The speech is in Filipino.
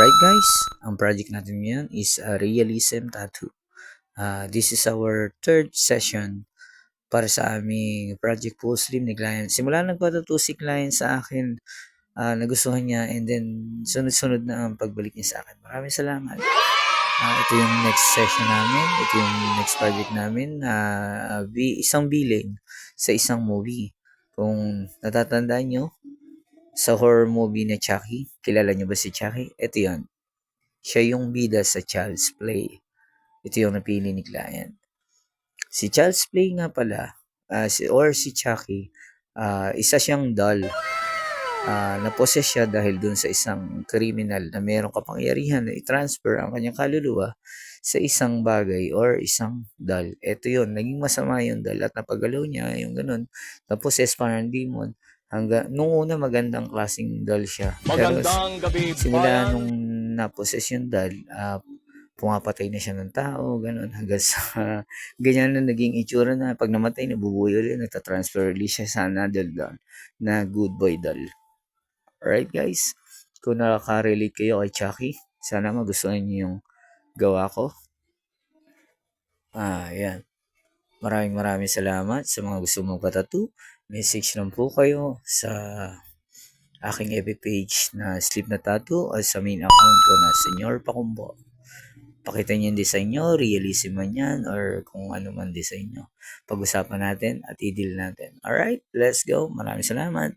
Alright guys, ang project natin ngayon is a realism tattoo. This is our third session para sa aming project full stream ni client. Simula nagpatattoo si client sa akin, nagustuhan niya and then sunod-sunod na ang pagbalik niya sa akin. Maraming salamat. Ito yung next session namin, ito yung next project namin, isang billing sa isang movie. Kung natatandaan nyo, sa horror movie na Chucky, kilala nyo ba si Chucky? Ito yun. Siya yung bida sa Child's Play. Ito yung napili ni client. Si Child's Play nga pala, si Chucky, isa siyang doll. Naposes siya dahil dun sa isang criminal na mayroong kapangyarihan na i-transfer ang kanyang kaluluwa sa isang bagay or isang doll. Ito yun, naging masama yung doll at napagalaw niya yung ganun. Tapos parang demon. Nung una magandang klaseng doll siya. Magandang gabi, simula bayan. nung naposes yung doll, pumapatay na siya ng tao, ganun, hanggang sa ganyan na naging itsura na pag namatay, nabubuhay ulit, nagtatransfer ulit siya sa another doll na good boy doll. Alright guys, kung nakaka-relate kayo kay Chucky, sana magustuhan niyo yung gawa ko. Yan. Maraming salamat sa mga gusto mong patattoo. Message lang po kayo sa aking FB page na Sleep na Tattoo o sa main account ko na Senyor Pakumbo. Pakita niyo yung design nyo, realism man yan, or kung ano man design nyo. Pag-usapan natin at i-deal natin. Alright, let's go. Maraming salamat.